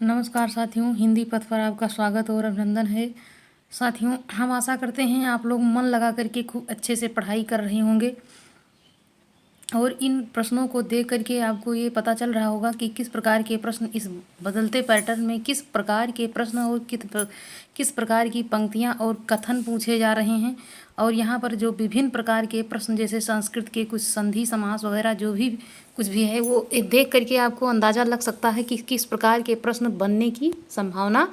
नमस्कार साथियों, हिंदी पथ पर आपका स्वागत और अभिनंदन है। साथियों, हम आशा करते हैं आप लोग मन लगा करके खूब अच्छे से पढ़ाई कर रहे होंगे और इन प्रश्नों को देख करके आपको ये पता चल रहा होगा कि किस प्रकार के प्रश्न इस बदलते पैटर्न में, किस प्रकार के प्रश्न और किस प्रकार की पंक्तियाँ और कथन पूछे जा रहे हैं। और यहाँ पर जो विभिन्न प्रकार के प्रश्न, जैसे संस्कृत के कुछ संधि समास वगैरह जो भी कुछ भी है, वो देख करके आपको अंदाज़ा लग सकता है कि किस प्रकार के प्रश्न बनने की संभावना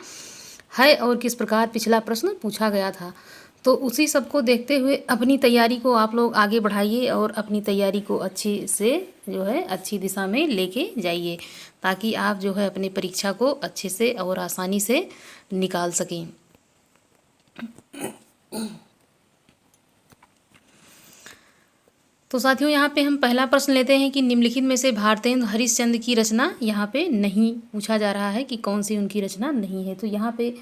है और किस प्रकार पिछला प्रश्न पूछा गया था। तो उसी सब को देखते हुए अपनी तैयारी को आप लोग आगे बढ़ाइए और अपनी तैयारी को अच्छी से जो है अच्छी दिशा में लेके जाइए, ताकि आप जो है अपनी परीक्षा को अच्छे से और आसानी से निकाल सकें। तो साथियों, यहाँ पे हम पहला प्रश्न लेते हैं कि निम्नलिखित में से भारतेंदु हरिश्चंद्र की रचना यहाँ पे नहीं पूछा जा रहा है कि कौन सी उनकी रचना नहीं है। तो यहाँ पे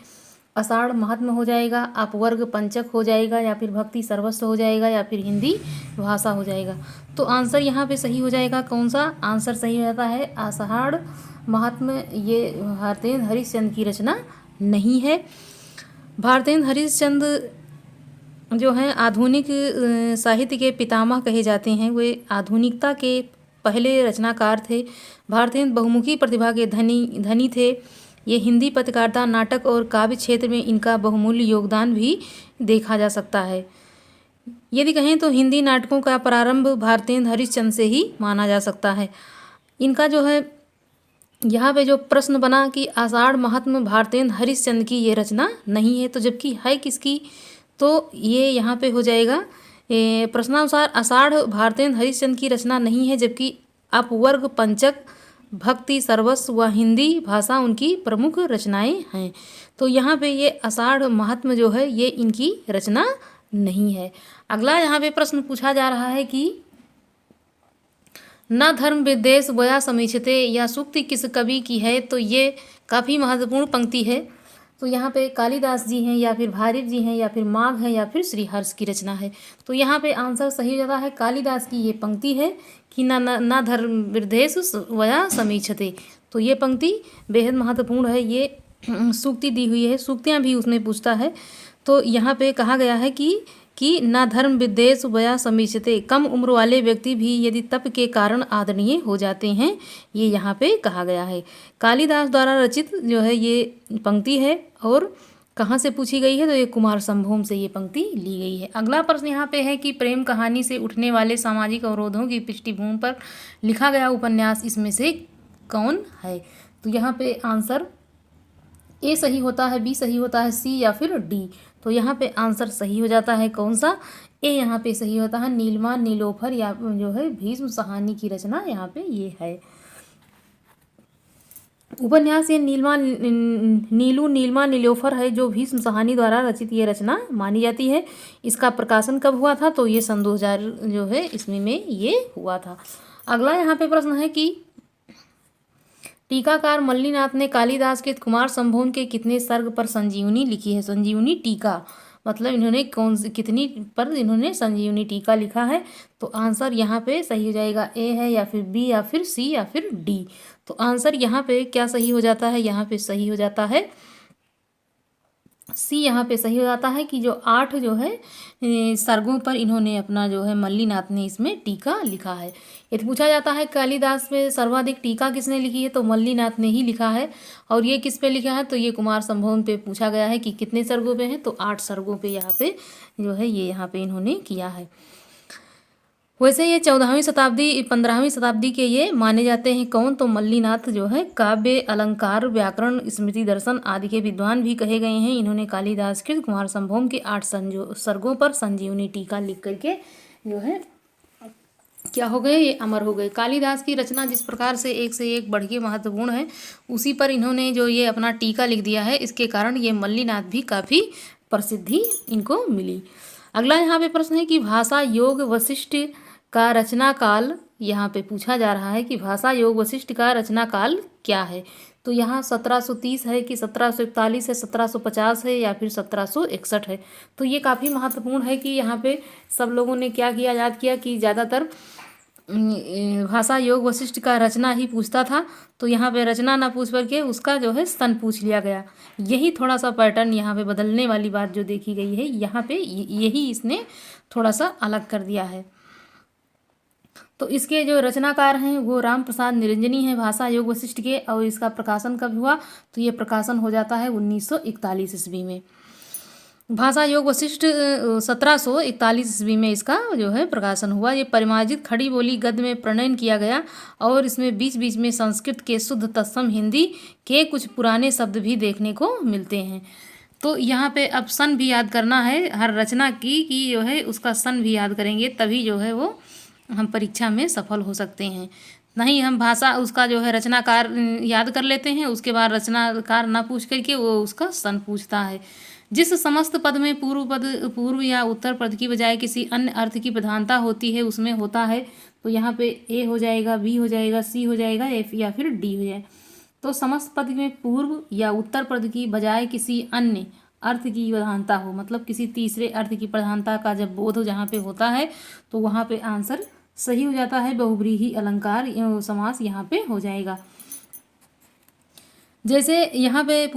आषाढ़ महात्म्य हो जाएगा, अपवर्ग पंचक हो जाएगा, या फिर भक्ति सर्वस्व हो जाएगा, या फिर हिंदी भाषा हो जाएगा। तो आंसर यहाँ पे सही हो जाएगा कौन सा? आंसर सही हो जाता है आषाढ़ महात्म्य। ये भारतेंदु हरिश्चंद्र की रचना नहीं है। भारतेंदु हरिश्चंद्र जो हैं आधुनिक साहित्य के पितामह कहे जाते हैं। वे आधुनिकता के पहले रचनाकार थे। भारतेंदु बहुमुखी प्रतिभा के धनी थे। ये हिंदी पत्रकारिता, नाटक और काव्य क्षेत्र में इनका बहुमूल्य योगदान भी देखा जा सकता है। यदि कहें तो हिंदी नाटकों का प्रारंभ भारतेंदु हरिश्चंद्र से ही माना जा सकता है। इनका जो है यहाँ पे जो प्रश्न बना कि आषाढ़ महात्म्य भारतेंदु हरिश्चंद्र की ये रचना नहीं है, तो जबकि है किसकी? तो ये यहाँ पे हो जाएगा प्रश्नानुसार आषाढ़ भारतेंदु हरिश्चंद्र की रचना नहीं है, जबकि अपवर्ग पंचक, भक्ति सर्वस्व व हिंदी भाषा उनकी प्रमुख रचनाएं हैं। तो यहाँ पे ये आषाढ़ महात्म्य जो है ये इनकी रचना नहीं है। अगला यहाँ पे प्रश्न पूछा जा रहा है कि न धर्म विद्वेष वया समीक्षते, या सूक्ति किस कवि की है? तो ये काफ़ी महत्वपूर्ण पंक्ति है। तो यहाँ पे कालिदास जी हैं, या फिर भारत जी हैं, या फिर माघ है, या फिर श्रीहर्ष की रचना है। तो यहाँ पे आंसर सही हो जाता है कालिदास की ये पंक्ति है कि न धर्म विद्वेष वया समीक्षते। तो ये पंक्ति बेहद महत्वपूर्ण है। ये सूक्ति दी हुई है, सूक्तियाँ भी उसमें पूछता है। तो यहाँ पे कहा गया है कि न धर्म विद्वेष वया समीक्षते, कम उम्र वाले व्यक्ति भी यदि तप के कारण आदरणीय हो जाते हैं, ये यहाँ पे कहा गया है। कालिदास द्वारा रचित जो है ये पंक्ति है। और कहाँ से पूछी गई है? तो ये कुमार संभोम से ये पंक्ति ली गई है। अगला प्रश्न यहाँ पे है कि प्रेम कहानी से उठने वाले सामाजिक अवरोधों की पृष्ठभूमि पर लिखा गया उपन्यास इसमें से कौन है? तो यहाँ पे आंसर ए सही होता है, बी सही होता है, सी या फिर डी। तो यहाँ पे आंसर सही हो जाता है कौन सा? ए यहाँ पे सही होता है नीलमा नीलोफर, या जो है भीष्म साहनी की रचना यहाँ पे ये है। उपन्यास ये नीलमा नीलोफर है, जो भीष्म साहनी द्वारा रचित ये रचना मानी जाती है। इसका प्रकाशन कब हुआ था? तो ये सन 2000 जो है इसमें ये हुआ था। अगला यहाँ पे प्रश्न है कि टीकाकार मल्लीनाथ ने कालिदास के कुमार संभोम के कितने सर्ग पर संजीवनी लिखी है? संजीवनी टीका मतलब इन्होंने कितनी पर इन्होंने संजीवनी टीका लिखा है? तो आंसर यहाँ पे सही हो जाएगा ए है, या फिर बी, या फिर सी, या फिर डी। तो आंसर यहाँ पे क्या सही हो जाता है? यहाँ पे सही हो जाता है सी। यहाँ पे सही हो जाता है कि जो 8 जो है सर्गों पर इन्होंने अपना जो है मल्लीनाथ ने इसमें टीका लिखा है। यदि पूछा जाता है कालिदास पे सर्वाधिक टीका किसने लिखी है? तो मल्लीनाथ ने ही लिखा है। और ये किस पे लिखा है? तो ये कुमार संभोम पे पूछा गया है कि कितने सर्गों पे है? तो 8 सर्गों पे यहाँ पे जो है ये यहाँ पे इन्होंने किया है। वैसे ये 14वीं शताब्दी 15वीं शताब्दी के ये माने जाते हैं कौन? तो मल्लीनाथ जो है काव्य, अलंकार, व्याकरण, स्मृति दर्शन आदि के विद्वान भी कहे गए हैं। इन्होंने कालिदास के कुमार संभोम के 8 सर्गों पर संजीवनी टीका लिख करके जो है क्या हो गए? ये अमर हो गए। कालिदास की रचना जिस प्रकार से एक बढ़ के महत्वपूर्ण है, उसी पर इन्होंने जो ये अपना टीका लिख दिया है, इसके कारण ये मल्लीनाथ भी काफ़ी प्रसिद्धि इनको मिली। अगला यहाँ पे प्रश्न है कि भाषा योग वशिष्ठ का रचना काल, यहाँ पे पूछा जा रहा है कि भाषा योग वशिष्ठ का रचना काल क्या है? तो यहाँ 1730 है कि 1741 है, 1750 है, या फिर 1761 है। तो ये काफ़ी महत्वपूर्ण है कि यहाँ पे सब लोगों ने क्या किया, याद किया कि ज़्यादातर भाषा योग वशिष्ठ का रचना ही पूछता था, तो यहाँ पे रचना ना पूछ करके उसका जो है सन पूछ लिया गया। यही थोड़ा सा पैटर्न यहाँ पे बदलने वाली बात जो देखी गई है, यहाँ पे यही इसने थोड़ा सा अलग कर दिया है। तो इसके जो रचनाकार हैं वो राम प्रसाद निरंजनी हैं भाषा योग वशिष्ठ के, और इसका प्रकाशन कब हुआ, तो ये प्रकाशन हो जाता है 1941 ईस्वी में। भाषा योग वशिष्ठ 1741 ईस्वी में इसका जो है प्रकाशन हुआ। ये परिमार्जित खड़ी बोली गद्य में प्रणयन किया गया, और इसमें बीच बीच में संस्कृत के शुद्ध तत्सम हिंदी के कुछ पुराने शब्द भी देखने को मिलते हैं। तो यहाँ पे अब सन भी याद करना है हर रचना की, कि जो है उसका सन भी याद करेंगे, तभी जो है वो हम परीक्षा में सफल हो सकते हैं। नहीं हम भाषा उसका जो है रचनाकार याद कर लेते हैं, उसके बाद रचनाकार ना पूछ करके वो उसका सन पूछता है। जिस समस्त पद में पूर्व या उत्तर पद की बजाय किसी अन्य अर्थ की प्रधानता होती है उसमें होता है, तो यहाँ पे ए हो जाएगा, बी हो जाएगा, सी हो जाएगा, एफ या फिर डी हो जाए। तो समस्त पद में पूर्व या उत्तर पद की बजाय किसी अन्य अर्थ की प्रधानता हो, मतलब किसी तीसरे अर्थ की प्रधानता का जब बोध जहाँ पे होता है तो वहाँ पे आंसर सही हो जाता है, बहुव्रीहि अलंकार समास यहाँ पे हो जाएगा। जैसे यहाँ पे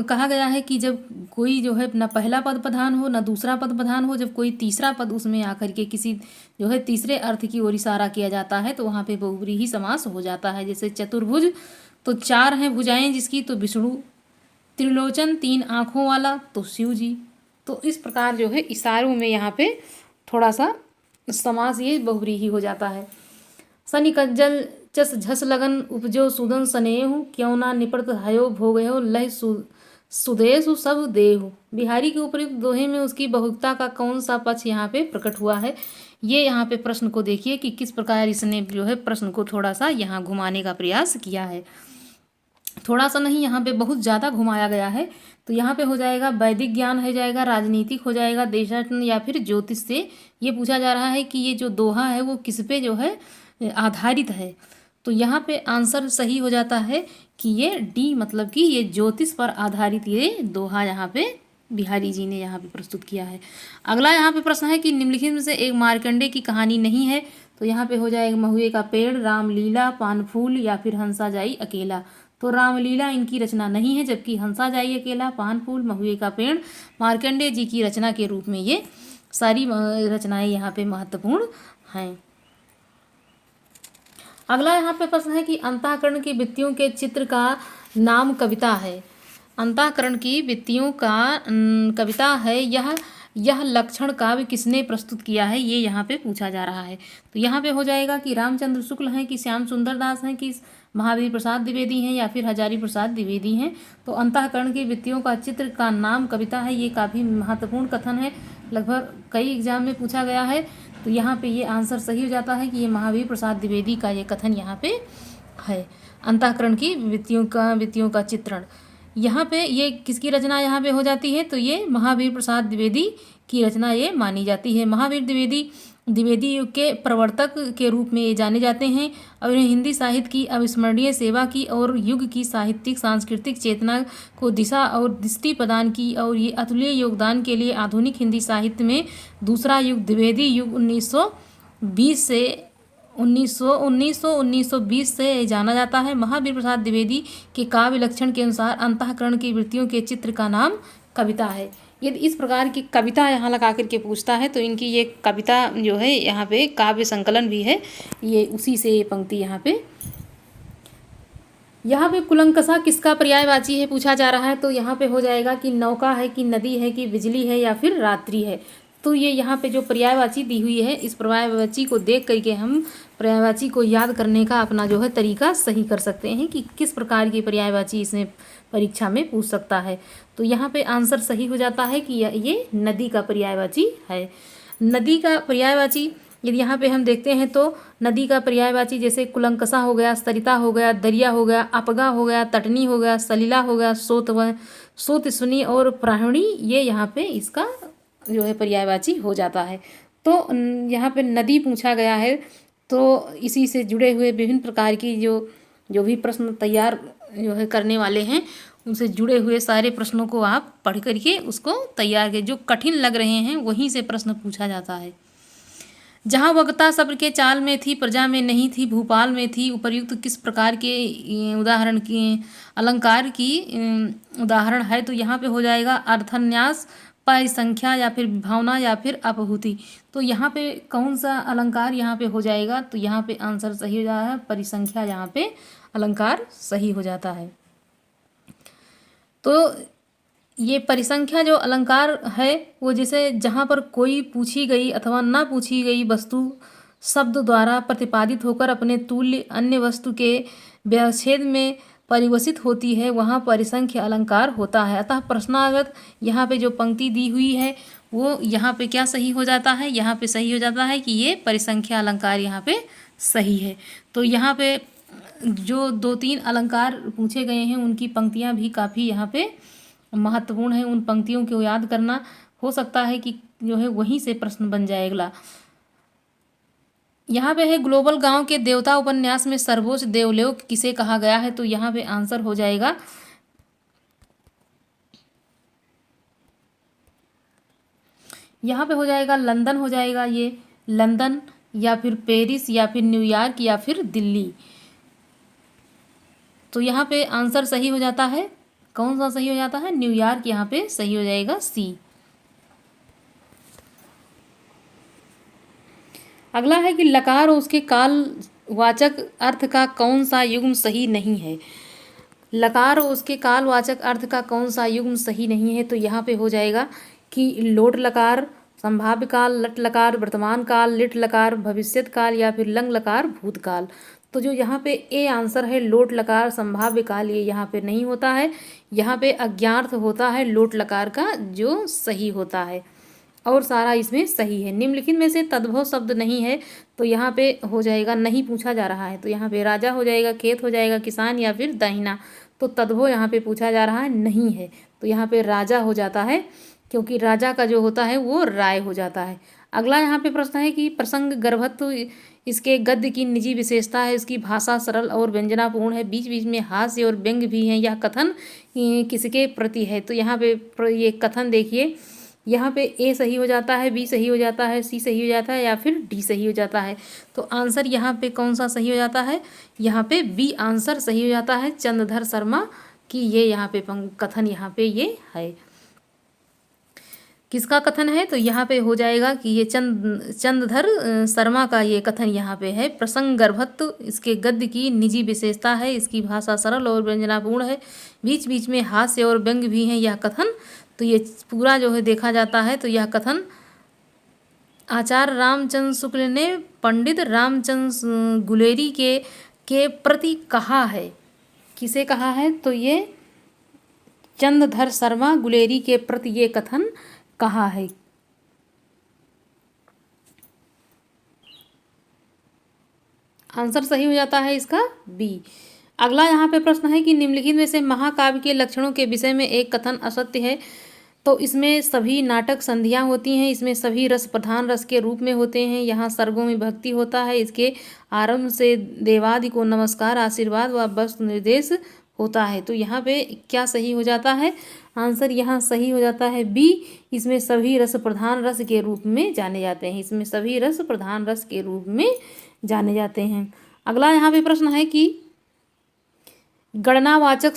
कहा गया है कि जब कोई जो है ना पहला पद प्रधान हो ना दूसरा पद प्रधान हो, जब कोई तीसरा पद उसमें आकर के किसी जो है तीसरे अर्थ की ओर इशारा किया जाता है तो वहाँ पे बहुव्रीहि समास हो जाता है। जैसे चतुर्भुज, तो 4 हैं भुजाएं जिसकी, तो विष्णु। त्रिलोचन, 3 आँखों वाला, तो शिव जी। तो इस प्रकार जो है इशारों में यहाँ पे थोड़ा सा समास ये बहुव्रीहि हो जाता है। सनि कज्जल चस झस लगन उपजो सुदन स्नेहु, क्यों ना निपट हयो भोगयो लय सुदेशु सब देहु। बिहारी के उपयुक्त दोहे में उसकी बहुता का कौन सा पक्ष यहाँ पे प्रकट हुआ है। ये यहाँ पे प्रश्न को देखिए कि किस प्रकार इसने जो है प्रश्न को थोड़ा सा यहाँ घुमाने का प्रयास किया है। थोड़ा सा नहीं, यहाँ पे बहुत ज़्यादा घुमाया गया है। तो यहाँ पे हो जाएगा वैदिक ज्ञान हो जाएगा, राजनीतिक हो जाएगा, देशाटन या फिर ज्योतिष से ये पूछा जा रहा है कि ये जो दोहा है वो किस पे जो है आधारित है। तो यहाँ पे आंसर सही हो जाता है कि ये डी, मतलब कि ये ज्योतिष पर आधारित ये दोहा यहाँ पे बिहारी जी ने यहाँ पे प्रस्तुत किया है। अगला यहाँ पे प्रश्न है कि निम्नलिखित में से एक मार्कंडे की कहानी नहीं है, तो यहाँ पे हो जाएगा महुए का पेड़, रामलीला, पानफूल या फिर हंसा जाई अकेला। तो रामलीला इनकी रचना नहीं है, जबकि हंसा जाई अकेला, पानफूल, महुए का पेड़ मार्कंडे जी की रचना के रूप में ये सारी रचनाएं यहाँ पे महत्वपूर्ण हैं। अगला यहाँ पे प्रश्न है कि अंतःकरण की वृत्तियों के चित्र का नाम कविता है। अंतःकरण की वृत्तियों का कविता है, यह लक्षण काव्य किसने प्रस्तुत किया है, ये यहाँ पे पूछा जा रहा है। तो यहाँ पे हो जाएगा कि रामचंद्र शुक्ल हैं, कि श्याम सुंदर दास हैं, कि महावीर प्रसाद द्विवेदी हैं या फिर हजारी प्रसाद द्विवेदी हैं। तो अंतःकरण की वृत्तियों का चित्र का नाम कविता है, ये काफ़ी महत्वपूर्ण कथन है, लगभग कई एग्जाम में पूछा गया है। तो यहाँ पे ये आंसर सही हो जाता है कि ये महावीर प्रसाद द्विवेदी का ये कथन यहाँ पे है। अंतःकरण की वृत्तियों का चित्रण, यहाँ पे ये किसकी रचना यहाँ पे हो जाती है, तो ये महावीर प्रसाद द्विवेदी की रचना ये मानी जाती है। महावीर द्विवेदी युग के प्रवर्तक के रूप में ये जाने जाते हैं, और इन्हें हिंदी साहित्य की अविस्मरणीय सेवा की और युग की साहित्यिक सांस्कृतिक चेतना को दिशा और दृष्टि प्रदान की, और ये अतुल्य योगदान के लिए आधुनिक हिंदी साहित्य में दूसरा युग द्विवेदी युग 1920 से जाना जाता है। महावीर प्रसाद द्विवेदी के काव्य लक्षण के अनुसार अंतःकरण की वृत्तियों के चित्र का नाम कविता है। यदि इस प्रकार की कविता यहाँ लगा करके पूछता है तो इनकी ये कविता जो है यहाँ पे काव्य संकलन भी है, ये उसी से ये पंक्ति यहाँ पे कुलंकसा किसका पर्यायवाची है पूछा जा रहा है। तो यहाँ पे हो जाएगा कि नौका है, कि नदी है, कि बिजली है या फिर रात्रि है। तो ये यहाँ पे जो पर्यायवाची दी हुई है, इस पर्यायवाची को देख करके हम पर्यायवाची को याद करने का अपना जो है तरीका सही कर सकते हैं कि किस प्रकार की पर्यायवाची इसमें परीक्षा में पूछ सकता है। तो यहाँ पे आंसर सही हो जाता है कि ये नदी का पर्यायवाची है। नदी का पर्यायवाची यदि यहाँ पे हम देखते हैं तो नदी का पर्यायवाची जैसे कुलंकसा हो गया, सरिता हो गया, दरिया हो गया, अपगा हो गया, तटनी हो गया, सलीला हो गया, सोतसुनी और प्राहुणी, ये यहाँ पे इसका जो है पर्यायवाची हो जाता है। तो यहाँ पे नदी पूछा गया है, तो इसी से जुड़े हुए विभिन्न प्रकार की जो भी प्रश्न तैयार जो है करने वाले हैं, उनसे जुड़े हुए सारे प्रश्नों को आप पढ़ करके उसको तैयार करें। जो कठिन लग रहे हैं वहीं से प्रश्न पूछा जाता है। जहाँ वक्ता सब्र के चाल में थी, प्रजा में नहीं थी, भूपाल में थी। उपर्युक्त किस प्रकार के उदाहरण की अलंकार की उदाहरण है? तो यहाँ पे हो जाएगा अर्थन्यास, परिसंख्या या फिर विभावना या फिर अपहूति। तो यहाँ पे कौन सा अलंकार यहाँ पे हो जाएगा? तो यहाँ पे आंसर सही हो जाता है परिसंख्या, यहाँ पे अलंकार सही हो जाता है। तो ये परिसंख्या जो अलंकार है वो जैसे जहाँ पर कोई पूछी गई अथवा ना पूछी गई वस्तु शब्द द्वारा प्रतिपादित होकर अपने तुल्य अन्य वस्तु के व्यवच्छेद में परिवसित होती है, वहाँ परिसंख्य अलंकार होता है। अतः प्रश्नागत यहाँ पे जो पंक्ति दी हुई है वो यहाँ पे क्या सही हो जाता है? यहाँ पे सही हो जाता है कि ये परिसंख्या अलंकार यहाँ पे सही है। तो यहाँ पे जो 2-3 अलंकार पूछे गए हैं उनकी पंक्तियाँ भी काफ़ी यहाँ पे महत्वपूर्ण है। उन पंक्तियों को याद करना, हो सकता है कि जो है वहीं से प्रश्न बन जाएगा। यहाँ पे है ग्लोबल गांव के देवता उपन्यास में सर्वोच्च देवलोक किसे कहा गया है? तो यहाँ पे आंसर हो जाएगा यहाँ पे हो जाएगा लंदन, हो जाएगा ये लंदन या फिर पेरिस या फिर न्यूयॉर्क या फिर दिल्ली। तो यहाँ पे आंसर सही हो जाता है, कौन सा सही हो जाता है? न्यूयॉर्क यहाँ पे सही हो जाएगा सी। अगला है कि लकार और उसके कालवाचक अर्थ का कौन सा युग्म सही नहीं है? लकार और उसके कालवाचक अर्थ का कौन सा युग्म सही नहीं है? तो यहाँ पे हो जाएगा कि लोट लकार, संभाव्य काल, लट लकार, वर्तमान काल, लिट लकार, भविष्यत काल या फिर लंग लकार, भूतकाल। तो जो यहाँ पे ए आंसर है लोट लकार संभाव्य काल, ये यहाँ पे नहीं होता है। यहाँ पे अज्ञार्थ होता है लोट लकार का, जो सही होता है, और सारा इसमें सही है। निम्नलिखित में से तद्भव शब्द नहीं है, तो यहाँ पे हो जाएगा नहीं पूछा जा रहा है। तो यहाँ पे राजा हो जाएगा, खेत हो जाएगा, किसान या फिर दाहिना। तो तद्भव यहाँ पे पूछा जा रहा है, नहीं है। तो यहाँ पे राजा हो जाता है, क्योंकि राजा का जो होता है वो राय हो जाता है। अगला यहाँ पे प्रश्न है कि प्रसंग गर्भत्व इसके गद्य की निजी विशेषता है, इसकी भाषा सरल और व्यंजनापूर्ण है, बीच बीच में हास्य और व्यंग्य भी है, यह कथन किसके प्रति है? तो यहाँ पे ये कथन देखिए, यहाँ पे ए सही हो जाता है, बी सही हो जाता है, सी सही हो जाता है या फिर डी सही हो जाता है। तो आंसर यहाँ पे कौन सा सही हो जाता है? यहाँ पे बी आंसर सही हो जाता है, चंद्रधर शर्मा की ये यहाँ पे कथन यहाँ पे ये है। किसका कथन है? तो यहाँ पे हो जाएगा कि ये चंद्रधर शर्मा का ये कथन यहाँ पे है। प्रसंग गर्भत्व इसके गद्य की निजी विशेषता है, इसकी भाषा सरल और व्यंजनापूर्ण है, बीच बीच में हास्य और व्यंग्य भी है, यह कथन। तो ये पूरा जो है देखा जाता है तो यह कथन आचार्य रामचंद्र शुक्ल ने पंडित रामचंद्र गुलेरी के प्रति कहा है। किसे कहा है? तो ये चंद्रधर शर्मा गुलेरी के प्रति ये कथन कहा है। आंसर सही हो जाता है इसका बी। अगला यहाँ पे प्रश्न है कि निम्नलिखित में से महाकाव्य के लक्षणों के विषय में एक कथन असत्य है। तो इसमें सभी नाटक संधियाँ होती हैं, इसमें सभी रस प्रधान रस के रूप में होते हैं, यहाँ सर्गों में भक्ति होता है, इसके आरंभ से देवादि को नमस्कार, आशीर्वाद व वस्तु निर्देश होता है। तो यहाँ पे क्या सही हो जाता है? आंसर यहाँ सही हो जाता है बी, इसमें सभी रस प्रधान रस के रूप में जाने जाते हैं, इसमें सभी रस प्रधान रस के रूप में जाने जाते हैं। अगला यहाँ पे प्रश्न है कि गणनावाचक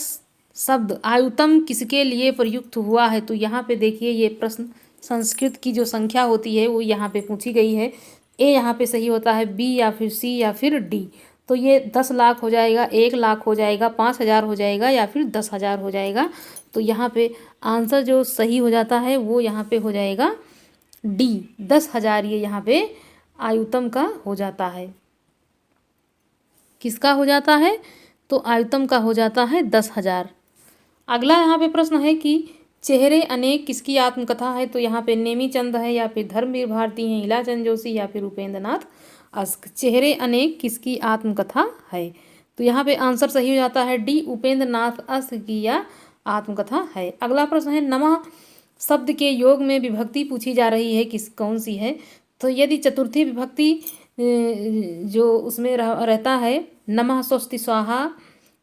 शब्द आयुतम किसके लिए प्रयुक्त हुआ है? तो यहाँ पे देखिए ये प्रश्न संस्कृत की जो संख्या होती है वो यहाँ पे पूछी गई है। ए यहाँ पे सही होता है, बी या फिर सी या फिर डी। तो ये 10 लाख हो जाएगा, 1 लाख हो जाएगा, 5,000 हो जाएगा या फिर 10,000 हो जाएगा। तो यहाँ पे आंसर जो सही हो जाता है वो यहाँ पे हो जाएगा डी, 10,000 ये यहाँ पे आयुतम का हो जाता है। किसका हो जाता है? तो आयुतम का हो जाता है 10,000। अगला यहाँ पे प्रश्न है कि चेहरे अनेक किसकी आत्मकथा है? तो यहाँ पे नेमीचंद है या फिर धर्मवीर भारती हैं, इलाचंद जोशी या फिर उपेंद्र नाथ अस्क। चेहरे अनेक किसकी आत्मकथा है? तो यहाँ पे आंसर सही हो जाता है डी, उपेंद्र नाथ अस्क की यह आत्मकथा है। अगला प्रश्न है नमः शब्द के योग में विभक्ति पूछी जा रही है, कौन सी है? तो यदि चतुर्थी विभक्ति जो उसमें रहता है नमः स्वस्ति स्वाहा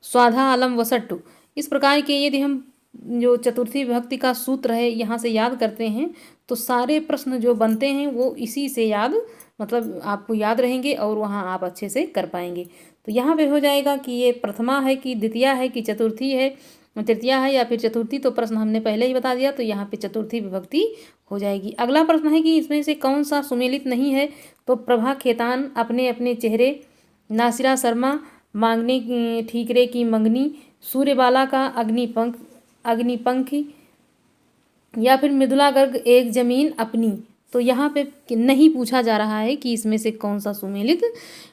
स्वाधा अलम वसट्टु, इस प्रकार के यदि हम जो चतुर्थी विभक्ति का सूत्र है यहाँ से याद करते हैं तो सारे प्रश्न जो बनते हैं वो इसी से याद मतलब आपको याद रहेंगे और वहाँ आप अच्छे से कर पाएंगे। तो यहाँ पे हो जाएगा कि ये प्रथमा है कि द्वितीया है कि चतुर्थी है, तृतीया है या फिर चतुर्थी। तो प्रश्न हमने पहले ही बता दिया, तो यहाँ पे चतुर्थी विभक्ति हो जाएगी। अगला प्रश्न है कि इसमें से कौन सा सुमेलित नहीं है। तो प्रभा खेतान, अपने अपने चेहरे, नासिरा शर्मा, मांगने ठीकरे की मंगनी, सूर्यबाला का अग्निपंखी या फिर मृदुला गर्ग एक जमीन अपनी। तो यहाँ पे नहीं पूछा जा रहा है कि इसमें से कौन सा सुमेलित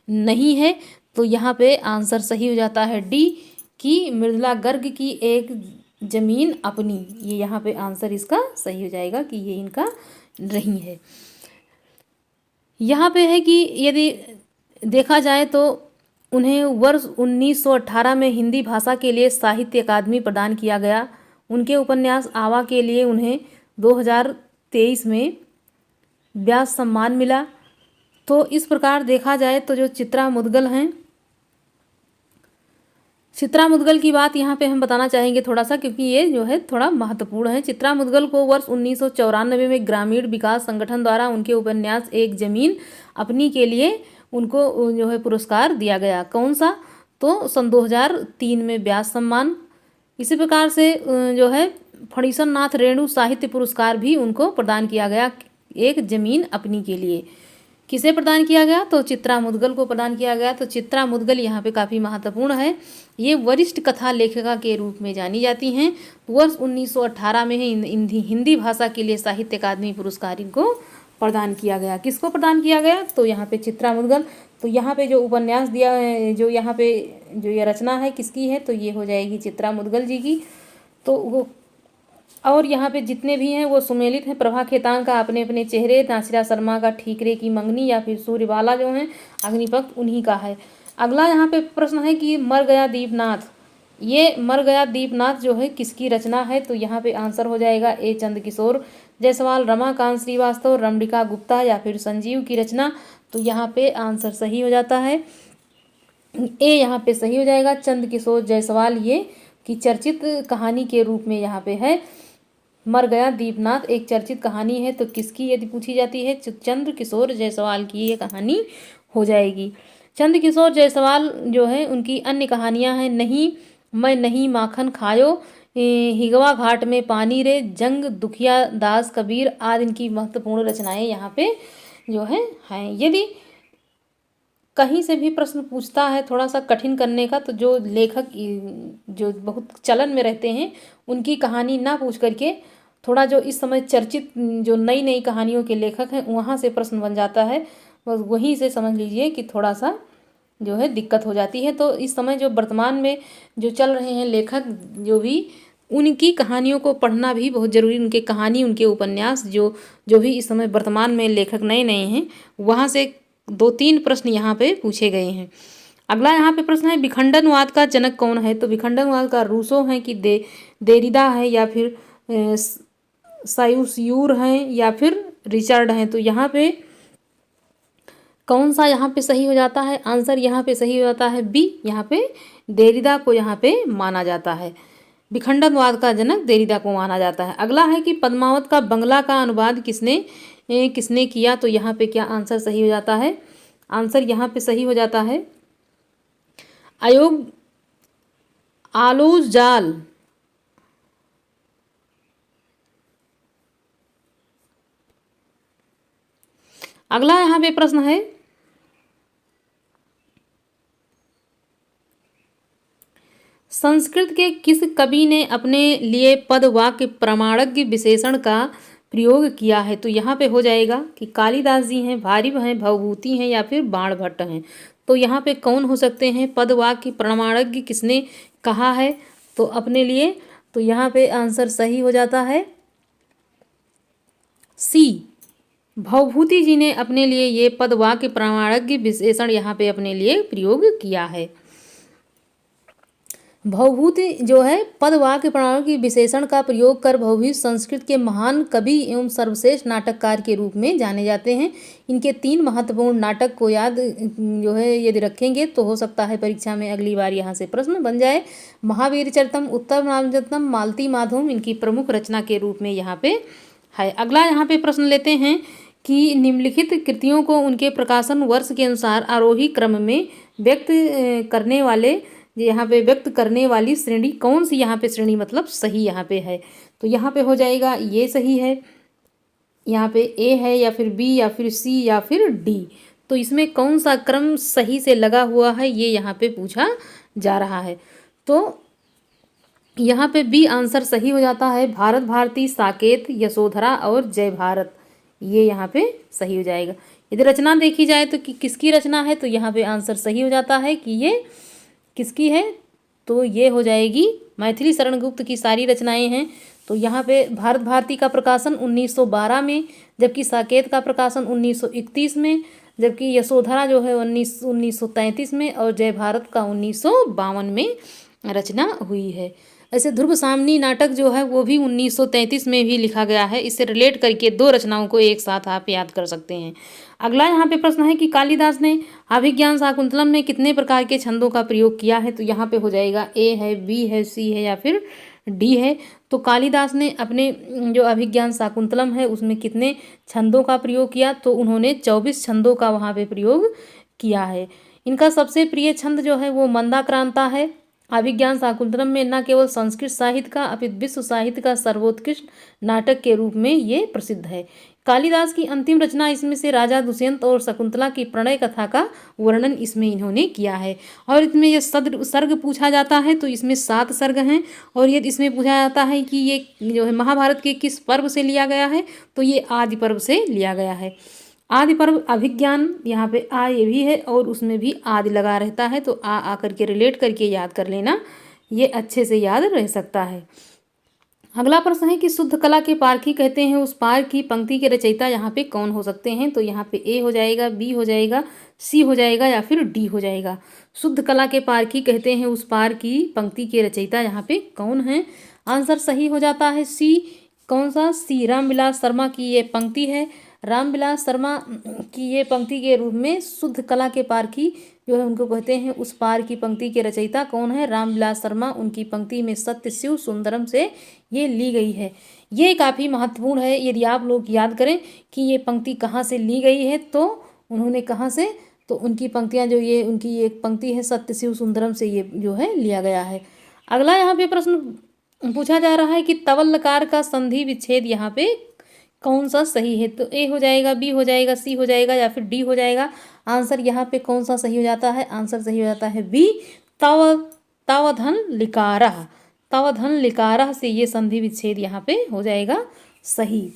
नहीं है। तो यहाँ पे आंसर सही हो जाता है डी कि मृदुला गर्ग की एक जमीन अपनी। ये यहाँ पे आंसर इसका सही हो जाएगा कि ये इनका नहीं है। यहाँ पे है कि यदि देखा जाए तो उन्हें वर्ष 1918 में हिंदी भाषा के लिए साहित्य अकादमी प्रदान किया गया। उनके उपन्यास आवा के लिए उन्हें 2023 में व्यास सम्मान मिला। तो इस प्रकार देखा जाए तो जो चित्रा मुदगल हैं, चित्रा मुदगल की बात यहाँ पे हम बताना चाहेंगे थोड़ा सा, क्योंकि ये जो है थोड़ा महत्वपूर्ण है। चित्रा मुदगल को वर्ष 1994 में ग्रामीण विकास संगठन द्वारा उनके उपन्यास एक जमीन अपनी के लिए उनको जो है पुरस्कार दिया गया। कौन सा? तो सन 2003 में व्यास सम्मान। इसी प्रकार से जो है फणीसन नाथ रेणु साहित्य पुरस्कार भी उनको प्रदान किया गया एक जमीन अपनी के लिए। किसे प्रदान किया गया? तो चित्रा मुदगल को प्रदान किया गया। तो चित्रा मुदगल यहाँ पे काफ़ी महत्वपूर्ण है। ये वरिष्ठ कथा लेखिका के रूप में जानी जाती हैं। वर्ष 1918 में हिंदी भाषा के लिए साहित्य अकादमी पुरस्कार इनको प्रदान किया गया। किसको प्रदान किया गया? तो यहाँ पे चित्रा मुदगल। तो यहाँ पे जो उपन्यास दिया है, जो यहाँ पे जो ये रचना है किसकी है? तो ये हो जाएगी चित्रा मुदगल जी की। तो वो और यहाँ पे जितने भी हैं वो सुमेलित हैं। प्रभा खेतान का अपने अपने चेहरे, नासिरा शर्मा का ठीकरे की मंगनी या फिर सूर्यबाला जो हैं अग्निपंख उन्हीं का है। अगला यहाँ पे प्रश्न है कि मर गया दीपनाथ। ये मर गया दीपनाथ जो है किसकी रचना है? तो यहाँ पे आंसर हो जाएगा ए चंद्रकिशोर जायसवाल, रमाकांत श्रीवास्तव, रमणिका गुप्ता या फिर संजीव की रचना। तो यहाँ पे आंसर सही हो जाता है ए, यहाँ पे सही हो जाएगा चंद्रकिशोर जायसवाल। ये की चर्चित कहानी के रूप में यहाँ पे है। मर गया दीपनाथ एक चर्चित कहानी है। तो किसकी यदि पूछी जाती है? चंद्रकिशोर जायसवाल की ये कहानी हो जाएगी। चंद्रकिशोर जायसवाल जो है उनकी अन्य कहानियां हैं नहीं मैं नहीं माखन खायो, हिगवा घाट में पानी रे, जंग, दुखिया दास कबीर आदि इनकी महत्वपूर्ण रचनाएं यहाँ पे जो है हैं। यदि कहीं से भी प्रश्न पूछता है थोड़ा सा कठिन करने का, तो जो लेखक जो बहुत चलन में रहते हैं उनकी कहानी ना पूछ करके थोड़ा जो इस समय चर्चित जो नई नई कहानियों के लेखक हैं वहाँ से प्रश्न बन जाता है। बस वहीं से समझ लीजिए कि थोड़ा सा जो है दिक्कत हो जाती है। तो इस समय जो वर्तमान में जो चल रहे हैं लेखक जो भी, उनकी कहानियों को पढ़ना भी बहुत ज़रूरी। उनके कहानी, उनके उपन्यास जो भी इस समय वर्तमान में लेखक नए नए हैं वहाँ से 2-3 प्रश्न यहाँ पे पूछे गए हैं। अगला यहाँ पे प्रश्न है विखंडनवाद का जनक कौन है? तो विखंडनवाद का रूसो है कि देरिदा है या फिर सायुस्यूर हैं या फिर रिचर्ड हैं। तो यहाँ पे कौन सा यहाँ पे सही हो जाता है? आंसर यहाँ पे सही हो जाता है बी। यहाँ पे देरिदा को यहाँ पे माना जाता है। विखंडनवाद का जनक देरिदा को माना जाता है। अगला है कि पद्मावत का बंगला का अनुवाद किसने किया? तो यहाँ पे क्या आंसर सही हो जाता है? आंसर यहाँ पे सही हो जाता है अयोग आलोच जाल। अगला यहाँ पे प्रश्न है संस्कृत के किस कवि ने अपने लिए पद वाक्य प्रमाणज्ञ विशेषण का प्रयोग किया है? तो यहाँ पे हो जाएगा कि कालिदास जी हैं, भारिव हैं, भवभूति हैं या फिर बाणभट्ट हैं। तो यहाँ पे कौन हो सकते हैं? पद वाक्य प्रमाणज्ञ किसने कहा है तो अपने लिए? तो यहाँ पे आंसर सही हो जाता है सी। भवभूति जी ने अपने लिए ये पद वाक्य प्रमाणज्ञ विशेषण यहाँ पे अपने लिए प्रयोग किया है। भवभूति जो है पद वाक्य प्रमाणों की विशेषण का प्रयोग कर भवभूति संस्कृत के महान कवि एवं सर्वश्रेष्ठ नाटककार के रूप में जाने जाते हैं। इनके 3 महत्वपूर्ण नाटक को याद जो है यदि रखेंगे तो हो सकता है परीक्षा में अगली बार यहाँ से प्रश्न बन जाए। महावीर चरितम, उत्तर रामचरितम, मालती माधवम इनकी प्रमुख रचना के रूप में यहाँ पे है। अगला यहाँ पे प्रश्न लेते हैं कि निम्नलिखित कृतियों को उनके प्रकाशन वर्ष के अनुसार आरोही क्रम में व्यक्त करने वाले, यहाँ पे व्यक्त करने वाली श्रेणी कौन सी, यहाँ पे श्रेणी मतलब सही यहाँ पे है। तो यहाँ पे हो जाएगा ये सही है, यहाँ पे ए है या फिर बी या फिर सी या फिर डी। तो इसमें कौन सा क्रम सही से लगा हुआ है ये यहाँ पे पूछा जा रहा है। तो यहाँ पे बी आंसर सही हो जाता है। भारत भारती, साकेत, यशोधरा और जय भारत, ये यहाँ पे सही हो जाएगा। यदि रचना देखी जाए तो किसकी रचना है, तो यहाँ पे आंसर सही हो जाता है कि ये किसकी है, तो ये हो जाएगी मैथिली शरण गुप्त की सारी रचनाएं हैं। तो यहाँ पे भारत भारती का प्रकाशन 1912 में, जबकि साकेत का प्रकाशन 1931 में, जबकि यशोधरा जो है 1933 में और जय भारत का 1952 में रचना हुई है। ऐसे ध्रुव सामनी नाटक जो है वो भी 1933 में भी लिखा गया है। इससे रिलेट करके दो रचनाओं को एक साथ आप याद कर सकते हैं। अगला यहाँ पे प्रश्न है कि कालिदास ने अभिज्ञान शाकुंतलम में कितने प्रकार के छंदों का प्रयोग किया है, तो यहाँ पे हो जाएगा ए है, बी है, सी है या फिर डी है। तो कालिदास ने अपने जो अभिज्ञान शाकुंतलम है उसमें कितने छंदों का प्रयोग किया, तो उन्होंने 24 छंदों का वहाँ पे प्रयोग किया है। इनका सबसे प्रिय छंद जो है वो मंदाक्रांता है। अभिज्ञान शाकुंतलम में न केवल संस्कृत साहित्य का अपितु विश्व साहित्य का सर्वोत्कृष्ट नाटक के रूप में ये प्रसिद्ध है। कालिदास की अंतिम रचना इसमें से राजा दुष्यंत और शकुंतला की प्रणय कथा का वर्णन इसमें इन्होंने किया है। और इसमें यह सर्ग पूछा जाता है तो इसमें 7 सर्ग हैं। और यदि इसमें पूछा जाता है कि ये जो है महाभारत के किस पर्व से लिया गया है, तो ये आदि पर्व से लिया गया है। आदि पर्व अभिज्ञान, यहाँ पे आ ये भी है और उसमें भी आदि लगा रहता है, तो आ करके रिलेट करके याद कर लेना, ये अच्छे से याद रह सकता है। अगला प्रश्न है कि शुद्ध कला के पारखी कहते हैं उस पार की पंक्ति के रचयिता यहाँ पे कौन हो सकते हैं, तो यहाँ पे ए हो जाएगा, बी हो जाएगा, सी हो जाएगा या फिर डी हो जाएगा। शुद्ध कला के पारखी कहते हैं उस पार की पंक्ति के रचयिता यहाँ पे कौन है, आंसर सही हो जाता है सी। कौन सा, सी। रामविलास शर्मा की ये पंक्ति है। रामविलास शर्मा की ये पंक्ति के रूप में शुद्ध कला के पारखी जो है उनको कहते हैं उस पार की पंक्ति के रचयिता कौन है, रामविलास शर्मा। उनकी पंक्ति में सत्य शिव सुंदरम से ये ली गई है। ये काफ़ी महत्वपूर्ण है। यदि आप लोग याद करें कि ये पंक्ति कहाँ से ली गई है, तो उन्होंने कहाँ से, तो उनकी पंक्तियाँ जो ये उनकी एक पंक्ति है सत्य शिव सुंदरम से ये जो है लिया गया है। अगला यहाँ पे प्रश्न पूछा जा रहा है कि तवल्लकार का संधि विच्छेद यहाँ पे कौन सा सही है, तो ए हो जाएगा, बी हो जाएगा, सी हो जाएगा या फिर डी हो जाएगा। आंसर यहाँ पे कौन सा सही हो जाता है, आंसर सही हो जाता है बी, तवधन लिकारः। तवधन लिकारः से ये संधि विच्छेद यहाँ पे हो जाएगा सही,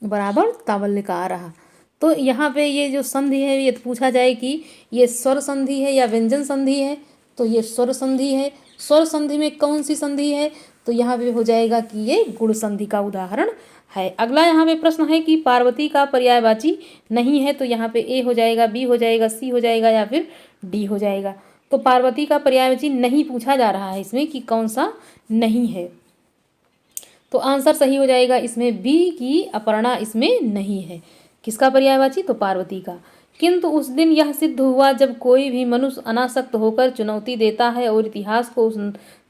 बराबर तवल्लिकारः। तो यहाँ पे ये जो संधि है ये पूछा जाए कि ये स्वर संधि है या व्यंजन संधि है, तो ये स्वर संधि है। स्वर संधि में कौन सी संधि है, तो यहाँ पे हो जाएगा कि ये गुण संधि का उदाहरण है। अगला यहाँ पे प्रश्न है कि पार्वती का पर्यायवाची नहीं है, तो यहाँ पे ए हो जाएगा, बी हो जाएगा, सी हो जाएगा या फिर डी हो जाएगा। तो पार्वती का पर्यायवाची नहीं पूछा जा रहा है इसमें कि कौन सा नहीं है, तो आंसर सही हो जाएगा इसमें बी की अपर्णा इसमें नहीं है। किसका पर्यायवाची, तो पार्वती का। किंतु उस दिन यह सिद्ध हुआ जब कोई भी मनुष्य अनासक्त होकर चुनौती देता है और इतिहास को उस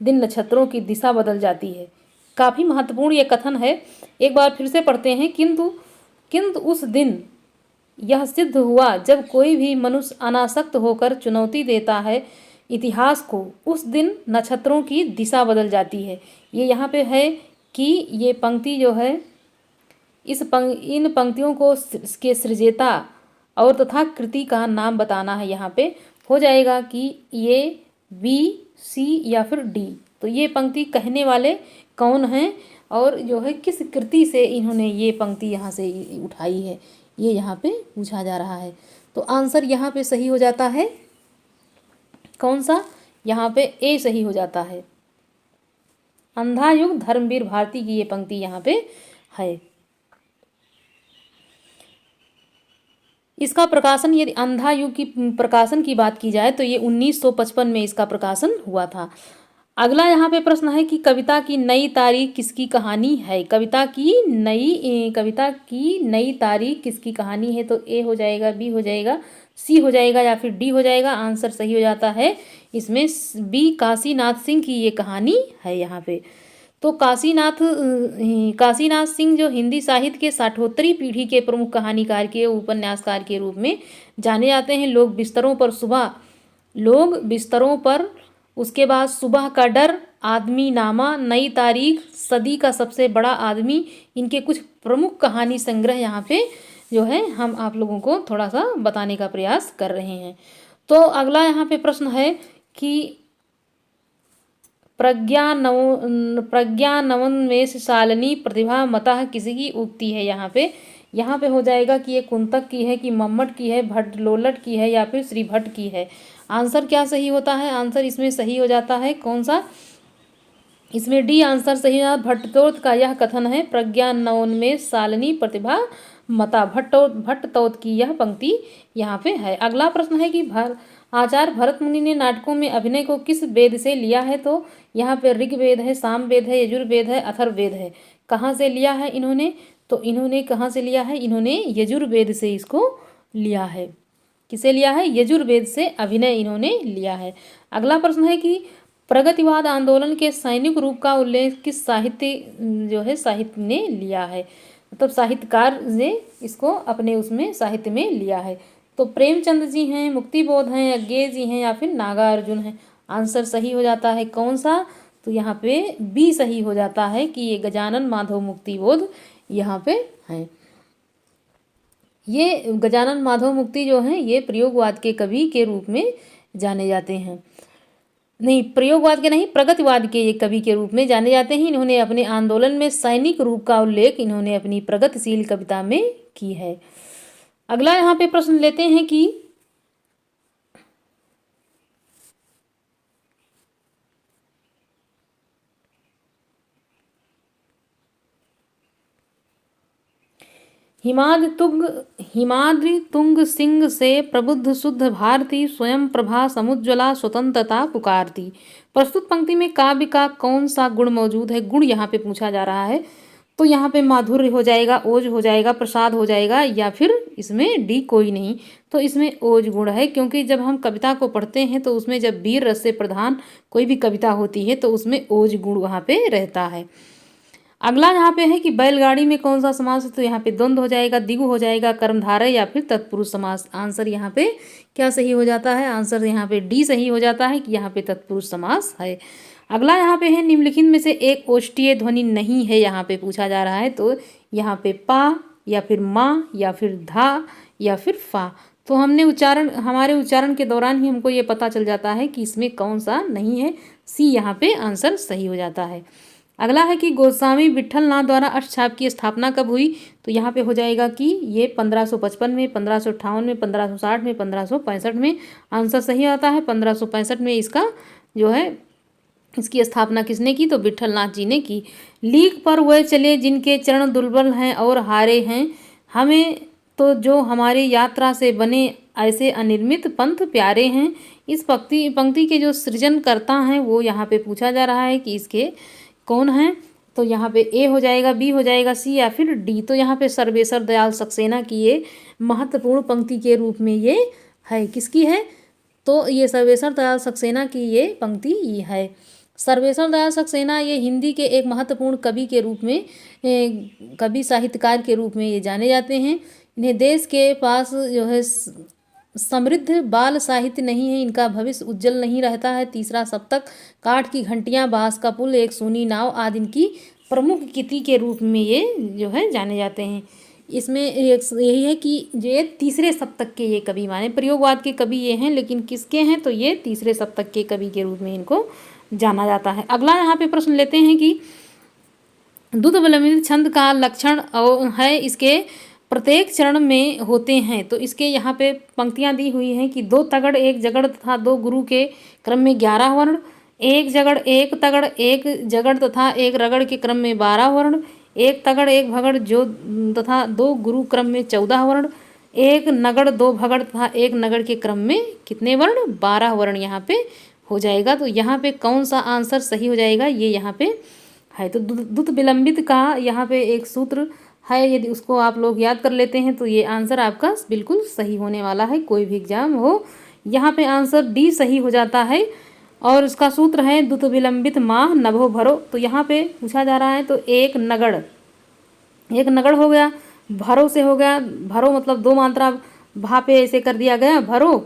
दिन नक्षत्रों की दिशा बदल जाती है। काफ़ी महत्वपूर्ण ये कथन है, एक बार फिर से पढ़ते हैं। किंतु उस दिन यह सिद्ध हुआ जब कोई भी मनुष्य अनासक्त होकर चुनौती देता है इतिहास को, उस दिन नक्षत्रों की दिशा बदल जाती है। ये यहाँ पे है कि ये पंक्ति जो है इन पंक्तियों को के सृजेता और तथा कृति का नाम बताना है। यहाँ पे हो जाएगा कि ये बी, सी या फिर डी। तो ये पंक्ति कहने वाले कौन हैं और जो है किस कृति से इन्होंने ये पंक्ति यहाँ से उठाई है, ये यहाँ पे पूछा जा रहा है। तो आंसर यहाँ पे सही हो जाता है कौन सा, यहाँ पे ए सही हो जाता है। अंधा युग धर्मवीर भारती की ये पंक्ति यहाँ पे है। इसका प्रकाशन, यदि अंधा युग की प्रकाशन की बात की जाए तो ये 1955 में इसका प्रकाशन हुआ था। अगला यहाँ पे प्रश्न है कि कविता की नई तारीख किसकी कहानी है। कविता की नई तारीख किसकी कहानी है, तो ए हो जाएगा, बी हो जाएगा, सी हो जाएगा या फिर डी हो जाएगा। आंसर सही हो जाता है इसमें बी, काशीनाथ सिंह की ये कहानी है यहाँ पे। तो काशीनाथ सिंह जो हिंदी साहित्य के 60वीं पीढ़ी के प्रमुख कहानीकार के उपन्यासकार के रूप में जाने जाते हैं। लोग बिस्तरों पर, उसके बाद सुबह का डर, आदमी नामा, नई तारीख, सदी का सबसे बड़ा आदमी, इनके कुछ प्रमुख कहानी संग्रह यहाँ पे जो है हम आप लोगों को थोड़ा सा बताने का प्रयास कर रहे हैं। तो अगला यहाँ पे प्रश्न है कि प्रज्ञानवोन्मेषशालिनी प्रतिभा मतः किसकी उक्ति है। यहाँ पे हो जाएगा कि ये कुंतक की है, कि मम्मट की है, भट्टलोलट की है, या फिर श्री भट्ट की है। आंसर क्या सही होता है? आंसर इसमें सही हो जाता है कौन सा? इसमें डी आंसर सही है। भट्टतोत का यह कथन है, प्रज्ञानवोन्मेषशालिनी प्रतिभा मता, भट्टतोत की यह पंक्ति यहाँ पे है। अगला प्रश्न है कि आचार्य भरत मुनि ने नाटकों में अभिनय को किस वेद से लिया है। तो यहाँ पे ऋग्वेद है, सामवेद है, यजुर्वेद है, अथर्ववेद है। कहाँ से लिया है इन्होंने? तो इन्होंने कहाँ से लिया है? इन्होंने यजुर्वेद से इसको लिया है। किसे लिया है? यजुर्वेद से अभिनय इन्होंने लिया है। अगला प्रश्न है कि प्रगतिवाद आंदोलन के सैनिक रूप का उल्लेख किस साहित्य ने लिया है। मतलब साहित्यकार ने इसको अपने उसमें साहित्य में लिया है। तो प्रेमचंद जी हैं, मुक्तिबोध हैं, अज्ञेय जी हैं, या फिर नागार्जुन हैं। आंसर सही हो जाता है कौन सा? तो यहाँ पे बी सही हो जाता है कि ये गजानन माधव मुक्तिबोध यहाँ पे हैं। ये गजानन माधव मुक्ति जो हैं ये प्रयोगवाद के कवि के रूप में जाने जाते हैं। नहीं, प्रयोगवाद के नहीं, प्रगतिवाद के ये कवि के रूप में जाने जाते हैं। इन्होंने अपने आंदोलन में सैनिक रूप का उल्लेख इन्होंने अपनी प्रगतिशील कविता में की है। अगला यहाँ पे प्रश्न लेते हैं कि हिमाद्रि तुंग सिंह से प्रबुद्ध शुद्ध भारती, स्वयं प्रभा समुज्ज्वला स्वतंत्रता पुकारती। प्रस्तुत पंक्ति में काव्य का कौन सा गुण मौजूद है? गुण यहाँ पे पूछा जा रहा है। तो यहाँ पे माधुर्य हो जाएगा, ओज हो जाएगा, प्रसाद हो जाएगा, या फिर इसमें डी कोई नहीं। तो इसमें ओज गुण है, क्योंकि जब हम कविता को पढ़ते हैं तो उसमें जब वीर रस से प्रधान कोई भी कविता होती है तो उसमें ओज गुण वहाँ पे रहता है। अगला यहाँ पे है कि बैलगाड़ी में कौन सा समास है। तो यहाँ पे द्वंद्व हो जाएगा, दिगु हो जाएगा, कर्मधारय, या फिर तत्पुरुष समास। आंसर यहाँ पे क्या सही हो जाता है? आंसर यहाँ पे डी सही हो जाता है कि यहाँ पे तत्पुरुष समास है। अगला यहाँ पे है निम्नलिखित में से एक ओष्ठीय ध्वनि नहीं है, यहाँ पे पूछा जा रहा है। तो यहाँ पे पा, या फिर माँ, या फिर धा, या फिर फा। तो हमारे उच्चारण के दौरान ही हमको ये पता चल जाता है कि इसमें कौन सा नहीं है। सी यहाँ पे आंसर सही हो जाता है। अगला है कि गोस्वामी विट्ठलनाथ द्वारा अष्टछाप की स्थापना कब हुई। तो यहाँ पे हो जाएगा कि ये 1555 में, 1558 में, 1560 में, 1565 में। आंसर सही आता है 1565 में इसका जो है इसकी स्थापना किसने की? तो विट्ठलनाथ जी ने की। लीक पर वह चले जिनके चरण दुर्बल हैं और हारे हैं, हमें तो जो हमारी यात्रा से बने ऐसे अनिर्मित पंथ प्यारे हैं। इस पंक्ति के जो सृजन करता हैं वो यहाँ पे पूछा जा रहा है कि इसके कौन हैं। तो यहाँ पे ए हो जाएगा, बी हो जाएगा, सी, या फिर डी। तो यहाँ पे सर्वेश्वर दयाल सक्सेना की ये महत्वपूर्ण पंक्ति के रूप में ये है। किसकी है? तो ये सर्वेश्वर दयाल सक्सेना की ये पंक्ति ये है। सर्वेश्वर दयाल सक्सेना ये हिंदी के एक महत्वपूर्ण कवि के रूप में, कवि साहित्यकार के रूप में ये जाने जाते हैं। इन्हें देश के पास जो है समृद्ध बाल साहित्य नहीं है, इनका भविष्य उज्जवल नहीं रहता है। तीसरा सप्तक, काठ की घंटियां, बांस का पुल, एक सूनी नाव आदि इनकी प्रमुख कृति के रूप में ये जो है जाने जाते हैं। इसमें यही है कि ये तीसरे सप्तक के ये कवि माने, प्रयोगवाद के कवि ये हैं, लेकिन किसके हैं? तो ये तीसरे सप्तक के कवि के रूप में इनको जाना जाता है। अगला यहाँ पे प्रश्न लेते हैं कि द्रुत विलंबित छंद का लक्षण है इसके प्रत्येक चरण में होते हैं। तो इसके यहाँ पे पंक्तियाँ दी हुई हैं कि 2 तगड़ 1 जगड़ तथा 2 गुरु के क्रम में 11 वर्ण, 1 जगड़ 1 तगड़ 1 जगड़ तथा 1 रगड़ के क्रम में 12 वर्ण, 1 तगड़ 1 भगड़ जो तथा 2 गुरु क्रम में 14 वर्ण, 1 नगड़ 2 भगड़ तथा 1 नगड़ के क्रम में कितने वर्ण? 12 वर्ण यहाँ पे हो जाएगा। तो यहाँ पे कौन सा आंसर सही हो जाएगा? ये यहाँ पे है। तो द्रुत विलंबित का यहाँ पे एक सूत्र है, यदि उसको आप लोग याद कर लेते हैं तो ये आंसर आपका बिल्कुल सही होने वाला है, कोई भी एग्जाम हो। यहाँ पे आंसर डी सही हो जाता है। और उसका सूत्र है दुत विलंबित माह नभो भरो। तो यहाँ पे पूछा जा रहा है तो एक नगड़ हो गया, भरो से हो गया, भरो मतलब दो मात्रा भा पे ऐसे कर दिया गया भरो,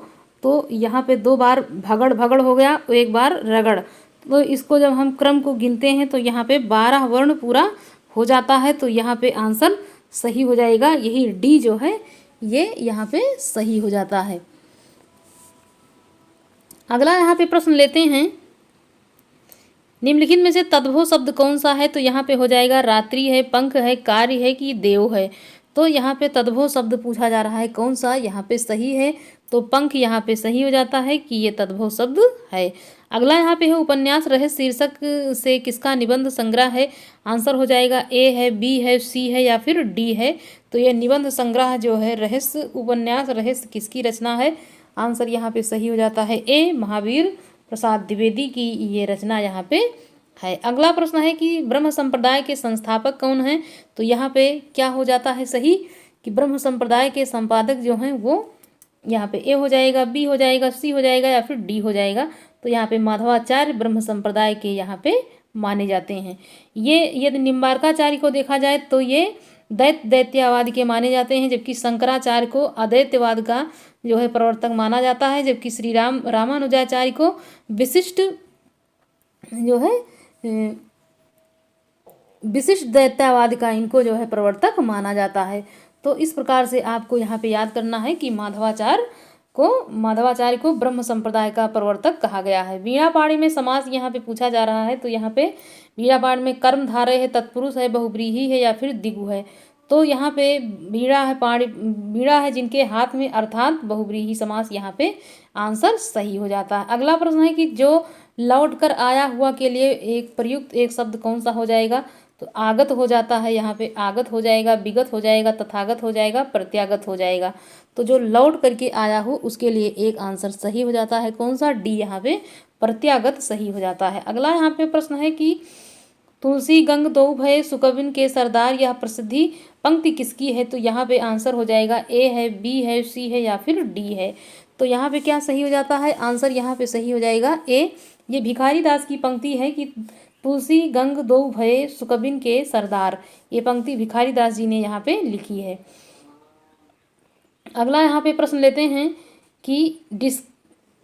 तो यहाँ पे 2 बार भगड़ भगड़ हो गया, और 1 बार रगड़। तो इसको जब हम क्रम को गिनते हैं तो यहाँ पे 12 वर्ण पूरा हो जाता है। तो यहाँ पे आंसर सही हो जाएगा, यही डी जो है ये यहाँ पे सही हो जाता है। अगला यहाँ पे प्रश्न लेते हैं, निम्नलिखित में से तद्भव शब्द कौन सा है? तो यहाँ पे हो जाएगा रात्रि है, पंख है, कार्य है कि देव है। तो यहाँ पे तद्भव शब्द पूछा जा रहा है कौन सा यहाँ पे सही है, तो पंख यहाँ पे सही हो जाता है कि ये तद्भव शब्द है। अगला यहाँ पे है उपन्यास रहस्य शीर्षक से किसका निबंध संग्रह है? आंसर हो जाएगा ए है, बी है, सी है या फिर डी है। तो ये निबंध संग्रह जो है रहस्य उपन्यास रहस्य किसकी रचना है? आंसर यहाँ पे सही हो जाता है ए, महावीर प्रसाद द्विवेदी की ये रचना यहाँ पे है। अगला प्रश्न है कि ब्रह्म संप्रदाय के संस्थापक कौन हैं? तो यहाँ पे क्या हो जाता है सही कि ब्रह्म संप्रदाय के संपादक जो हैं वो यहाँ पे ए हो जाएगा, बी हो जाएगा, सी हो जाएगा या फिर डी हो जाएगा। तो यहाँ पे माधवाचार्य ब्रह्म संप्रदाय के यहाँ पे माने जाते हैं। ये यदि निम्बार्काचार्य को देखा जाए तो ये दैत्यवाद के माने जाते हैं, जबकि शंकराचार्य को अद्वैतवाद का जो है प्रवर्तक माना जाता है, जबकि श्री रामानुजाचार्य को विशिष्ट जो है विशिष्ट दैत्यवाद का इनको जो है प्रवर्तक माना जाता है। तो इस प्रकार से आपको यहाँ पे याद करना है कि माधवाचार्य को ब्रह्म संप्रदाय का प्रवर्तक कहा गया है। वीणापाणी में समास यहाँ पे पूछा जा रहा है, तो यहाँ पे वीणापाणी में कर्मधारय है, तत्पुरुष है, बहुव्रीहि है या फिर दिगु है। तो यहाँ पे वीणा है जिनके हाथ में, अर्थात बहुव्रीहि समास यहाँ पे आंसर सही हो जाता है। अगला प्रश्न है कि जो लौट कर आया हुआ के लिए एक प्रयुक्त एक शब्द कौन सा हो जाएगा? तो आगत हो जाता है, यहाँ पे आगत हो जाएगा, विगत हो जाएगा, तथागत हो जाएगा, प्रत्यागत हो जाएगा। तो जो लौट करके आया हो उसके लिए एक आंसर सही हो जाता है कौन सा? डी, यहाँ पे प्रत्यागत सही हो जाता है। अगला यहाँ पे प्रश्न है कि तुलसी गंग दो भय सुकविन के सरदार, यह प्रसिद्धि पंक्ति किसकी है? तो यहाँ पे आंसर हो जाएगा ए है, बी है, सी है या फिर डी है। तो यहाँ पे क्या सही हो जाता है? आंसर यहाँ पे सही हो जाएगा ए। ये भिखारी दास की पंक्ति है कि तुलसी गंग दो भय सुकविन के सरदार, ये पंक्ति भिखारी दास जी ने यहाँ पे लिखी है। अगला यहाँ पे प्रश्न लेते हैं कि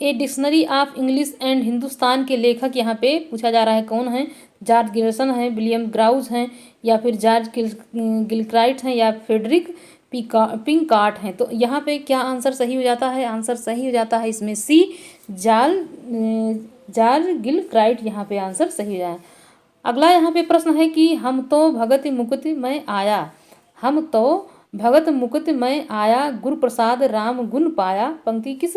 dictionary of English and Hindustan के लेखक यहाँ पे पूछा जा रहा है कौन है? जॉर्ज गिब्सन है, विलियम ग्राउज हैं या फिर जॉर्ज गिलक्राइट हैं या फ्रेडरिक पिंकार्ट हैं। तो यहाँ पे क्या आंसर सही हो जाता है? आंसर सही हो जाता है इसमें सी, जॉर्ज गिलक्राइट यहाँ पे आंसर सही हो जाए। अगला यहाँ पे प्रश्न है कि हम तो भगत मुकुट में आया, हम तो भगत मुकुट में आया, गुरु प्रसाद राम गुण पाया, पंक्ति किस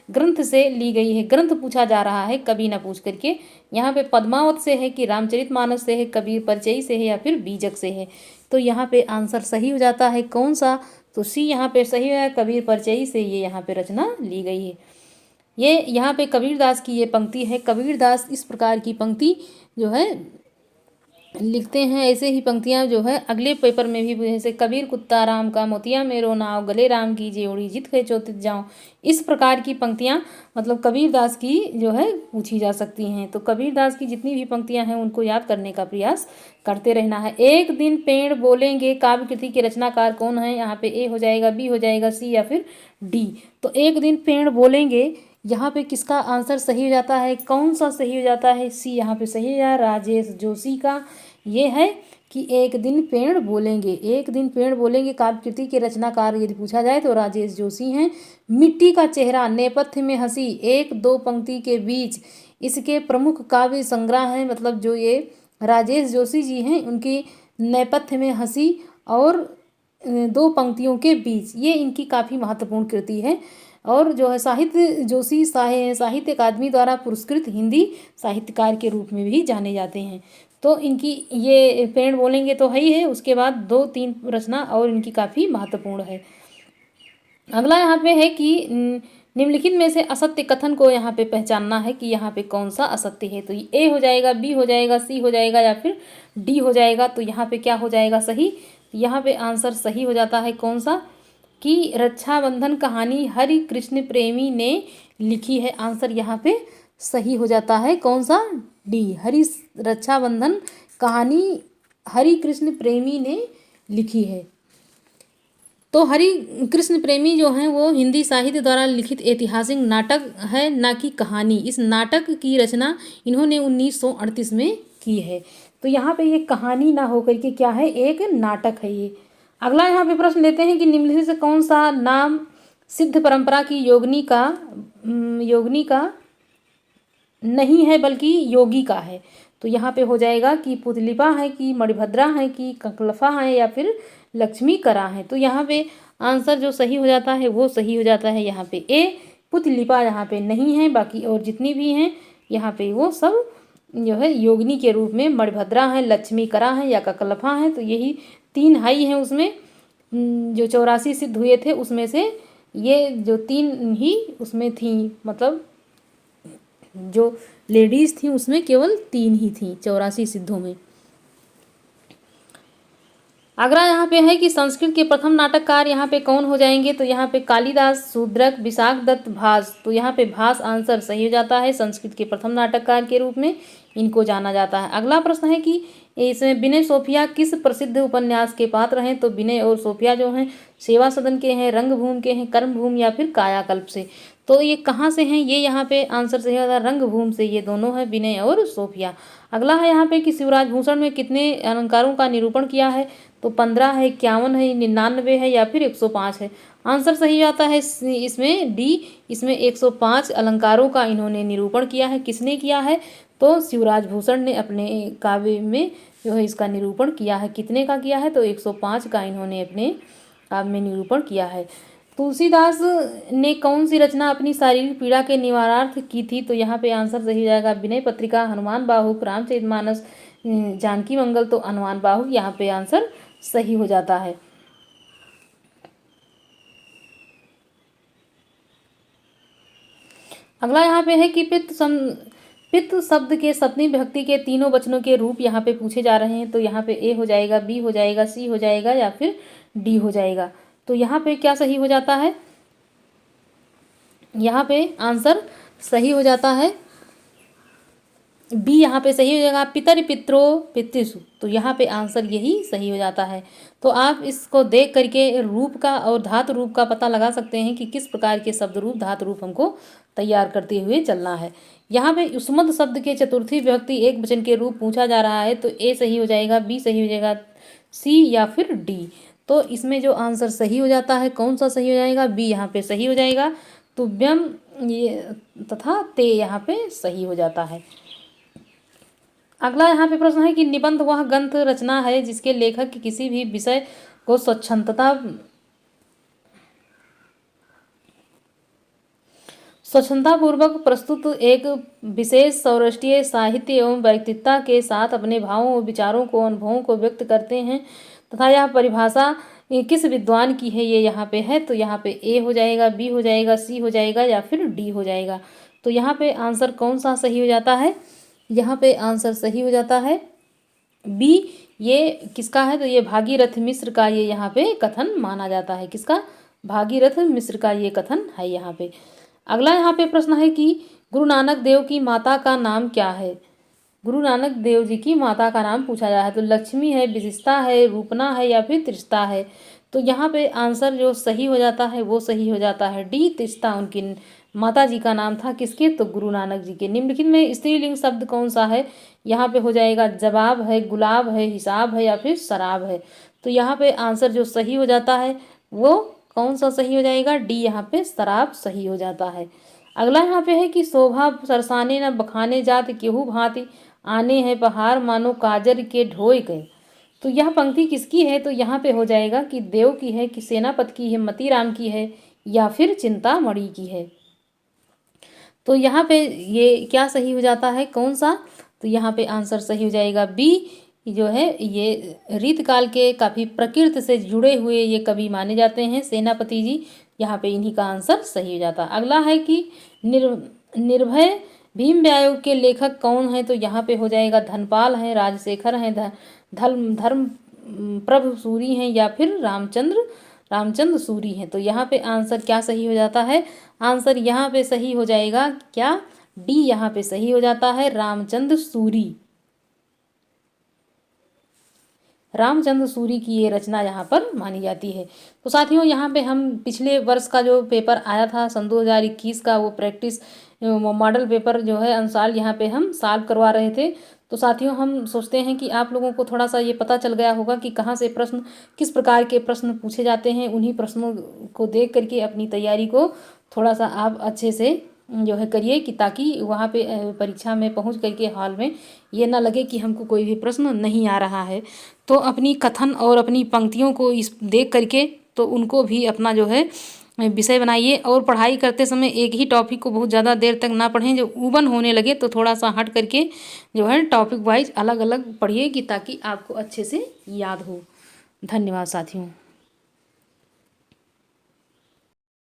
ग्रंथ से ली गई है? ग्रंथ पूछा जा रहा है, कभी ना पूछ करके। यहाँ पे पद्मावत से है कि रामचरितमानस से है, कबीर परिचयी से है या फिर बीजक से है। तो यहाँ पे आंसर सही हो जाता है कौन सा? तो सी यहाँ पे सही है, कबीर परिचयी से ये यहाँ पे रचना ली गई है। ये यहाँ पे कबीरदास की ये पंक्ति है। कबीरदास इस प्रकार की पंक्ति जो है लिखते हैं, ऐसे ही पंक्तियाँ जो है अगले पेपर में भी, जैसे कबीर कुत्ता राम का मोतिया मेरो नाव, गले राम की जेवड़ी जित के चौथित जाऊँ, इस प्रकार की पंक्तियाँ मतलब कबीरदास की जो है पूछी जा सकती हैं। तो कबीरदास की जितनी भी पंक्तियाँ हैं उनको याद करने का प्रयास करते रहना है। एक दिन पेड़ बोलेंगे काव्य कृति के रचनाकार कौन है? यहाँ पे ए हो जाएगा, बी हो जाएगा, सी या फिर डी। तो एक दिन पेड़ बोलेंगे, यहाँ पे किसका आंसर सही हो जाता है? कौन सा सही हो जाता है? सी यहाँ पे सही है, राजेश जोशी का ये है कि एक दिन पेड़ बोलेंगे। एक दिन पेड़ बोलेंगे काव्य कृति के रचनाकार यदि पूछा जाए तो राजेश जोशी हैं। मिट्टी का चेहरा, नेपथ्य में हंसी, एक दो पंक्ति के बीच, इसके प्रमुख काव्य संग्रह हैं। मतलब जो ये राजेश जोशी जी हैं उनकी नेपथ्य में हंसी और 2 पंक्तियों के बीच, ये इनकी काफ़ी महत्वपूर्ण कृति है। और जो है साहित्य जोशी साहित्य अकादमी द्वारा पुरस्कृत हिंदी साहित्यकार के रूप में भी जाने जाते हैं। तो इनकी ये पेड़ बोलेंगे तो है ही है, उसके बाद 2-3 रचना और इनकी काफ़ी महत्वपूर्ण है। अगला यहाँ पे है कि निम्नलिखित में से असत्य कथन को यहाँ पे पहचानना है कि यहाँ पे कौन सा असत्य है। तो ए हो जाएगा, बी हो जाएगा, सी हो जाएगा या फिर डी हो जाएगा। तो यहाँ पे क्या हो जाएगा सही? यहाँ पे आंसर सही हो जाता है कौन सा? कि रक्षाबंधन कहानी हरि कृष्ण प्रेमी ने लिखी है। आंसर यहाँ पे सही हो जाता है कौन सा, डी। हरि रक्षाबंधन कहानी हरि कृष्ण प्रेमी ने लिखी है। तो हरि कृष्ण प्रेमी जो हैं वो हिंदी साहित्य द्वारा लिखित ऐतिहासिक नाटक है, ना कि कहानी। इस नाटक की रचना इन्होंने 1938 में की है। तो यहाँ पे ये कहानी ना होकर के क्या है, एक नाटक है ये। अगला यहाँ पे प्रश्न लेते हैं कि निम्नलिखित से कौन सा नाम सिद्ध परंपरा की योगिनी का नहीं है बल्कि योगी का है। तो यहाँ पे हो जाएगा कि पुतलिपा है, कि मणिभद्रा है, कि ककलफा है, या फिर लक्ष्मी करा है। तो यहाँ पे आंसर जो सही हो जाता है वो सही हो जाता है यहाँ पे ए। पुतलिपा यहाँ पे नहीं है, बाकी और जितनी भी हैं यहाँ पे वो सब जो है योगिनी के रूप में मणिभद्रा है, लक्ष्मी करा है या ककलफा है। तो यही 3 हाई हैं उसमें, जो 84 सिद्ध हुए थे उसमें से ये जो 3 ही उसमें थी, मतलब जो लेडीज थी उसमें केवल 3 ही थी 84 सिद्धों में। अगला यहाँ पे है कि संस्कृत के प्रथम नाटककार यहाँ पे कौन हो जाएंगे। तो यहाँ पे कालिदास, शूद्रक, विशाखदत्त, भास। तो यहाँ पे भास आंसर सही हो जाता है। संस्कृत के प्रथम नाटककार के रूप में इनको जाना जाता है। अगला प्रश्न है कि इसमें विनय सोफिया किस प्रसिद्ध उपन्यास के पात्र हैं। तो विनय और सोफिया जो हैं सेवा सदन के हैं, रंगभूमि के हैं, कर्मभूमि या फिर कायाकल्प से। तो ये कहाँ से हैं, ये यहाँ पे आंसर सही होगा रंगभूमि से। ये दोनों हैं विनय और सोफिया। अगला है यहाँ पे कि शिवराज भूषण में कितने अलंकारों का निरूपण किया है। तो 15 है, 51 है, 99 है या फिर 105 है। आंसर सही आता है इसमें डी। इसमें 105 अलंकारों का इन्होंने निरूपण किया है। किसने किया है, तो शिवराज भूषण ने अपने काव्य में जो है इसका निरूपण किया है। कितने का किया है, तो 105 का इन्होंने अपने काव्य में निरूपण किया है। तुलसीदास ने कौन सी रचना अपनी शारीरिक पीड़ा के निवारणार्थ की थी। तो यहाँ पे आंसर सही हो जाएगा विनय पत्रिका, हनुमान बाहुक, रामचरितमानस, जानकी मंगल। तो हनुमान बाहुक यहाँ पे आंसर सही हो जाता है। अगला यहाँ पे है कि पित्त शब्द के सप्तमी विभक्ति के तीनों वचनों के रूप यहाँ पे पूछे जा रहे हैं। तो यहाँ पे ए हो जाएगा, बी हो जाएगा, सी हो जाएगा या फिर डी हो जाएगा। तो यहाँ पे क्या सही हो जाता है, यहाँ पे आंसर सही हो जाता है बी। यहाँ पे सही हो जाएगा पितर पित्रो पितृसु। तो यहाँ पे आंसर यही सही हो जाता है। तो आप इसको देख करके रूप का और धातु रूप का पता लगा सकते हैं कि किस प्रकार के शब्द रूप धातु रूप हमको तैयार करते हुए चलना है। यहाँ पे युष्मद् शब्द के चतुर्थी विभक्ति एक वचन के रूप पूछा जा रहा है। तो ए सही हो जाएगा, बी सही हो जाएगा, सी या फिर डी। तो इसमें जो आंसर सही हो जाता है कौन सा सही हो जाएगा, बी यहाँ पे सही हो जाएगा। तुभ्यम ये तथा ते यहाँ पे सही हो जाता है। अगला यहाँ पे प्रश्न है कि निबंध वह ग्रंथ रचना है जिसके लेखक की किसी भी विषय को स्वच्छतापूर्वक प्रस्तुत एक विशेष सौराष्ट्रीय साहित्य एवं व्यक्तित्व के साथ अपने भावों और विचारों को, अनुभवों को व्यक्त करते हैं तथा यह परिभाषा किस विद्वान की है, ये यहाँ पे है। तो यहाँ पे ए हो जाएगा, बी हो जाएगा, सी हो जाएगा या फिर डी हो जाएगा। तो यहाँ पे आंसर कौन सा सही हो जाता है, यहाँ पे आंसर सही हो जाता है बी। ये किसका है, तो ये भागीरथ मिश्र का ये यहाँ पे कथन माना जाता है। किसका, भागीरथ मिश्र का ये कथन है यहाँ पे। अगला यहाँ पे प्रश्न है कि गुरु नानक देव की माता का नाम क्या है। गुरु नानक देव जी की माता का नाम पूछा जा रहा है। तो लक्ष्मी है, विशिष्टा है, रूपना है या फिर त्रिष्टा है। तो यहाँ पे आंसर जो सही हो जाता है वो सही हो जाता है डी, त्रिष्टा उनकी माता जी का नाम था। किसके, तो गुरु नानक जी के। निम्नलिखित में स्त्रीलिंग शब्द कौन सा है, यहाँ पे हो जाएगा जवाब है, गुलाब है, हिसाब है या फिर शराब है। तो यहाँ पे आंसर जो सही हो जाता है वो कौन सा सही हो जाएगा, डी यहाँ पे शराब सही हो जाता है। अगला यहाँ पे है कि शोभा सरसाने न बखाने जात केहू भांति आने हैं पहाड़ मानो काजर के ढोए गए। तो यह पंक्ति किसकी है, तो यहाँ पे हो जाएगा कि देव की है, कि सेनापति की है, मतीराम की है या फिर चिंतामणि की है। तो यहाँ पे ये क्या सही हो जाता है, कौन सा, तो यहाँ पे आंसर सही हो जाएगा बी। जो है ये रीतकाल के काफ़ी प्रकृति से जुड़े हुए ये कवि माने जाते हैं सेनापति जी। यहाँ पे इन्हीं का आंसर सही हो जाता है। अगला है कि निर्भय भीम व्यायोग के लेखक कौन है। तो यहाँ पे हो जाएगा धनपाल हैं, राजशेखर हैं, धर्म प्रभु सूरी हैं या फिर रामचंद्र सूरी हैं। तो यहाँ पे आंसर क्या सही हो जाता है, आंसर यहाँ पे सही हो जाएगा क्या, डी यहाँ पे सही हो जाता है, रामचंद्र सूरी। रामचंद्र सूरी की ये रचना यहाँ पर मानी जाती है। तो साथियों, यहाँ पे हम पिछले वर्ष का जो पेपर आया था सन 2021 का, वो प्रैक्टिस मॉडल पेपर जो है अनुसार यहाँ पे हम सॉल्व करवा रहे थे। तो साथियों, हम सोचते हैं कि आप लोगों को थोड़ा सा ये पता चल गया होगा कि कहाँ से प्रश्न, किस प्रकार के प्रश्न पूछे जाते हैं। उन्हीं प्रश्नों को देख करके अपनी तैयारी को थोड़ा सा आप अच्छे से जो है करिए, कि ताकि वहाँ पे परीक्षा में पहुँच करके हॉल में ये ना लगे कि हमको कोई भी प्रश्न नहीं आ रहा है। तो अपनी कथन और अपनी पंक्तियों को इस देख करके तो उनको भी अपना जो है विषय बनाइए। और पढ़ाई करते समय एक ही टॉपिक को बहुत ज़्यादा देर तक ना पढ़ें। जब उबन होने लगे तो थोड़ा सा हट करके जो है टॉपिक वाइज अलग अलग पढ़िए, कि ताकि आपको अच्छे से याद हो। धन्यवाद साथियों।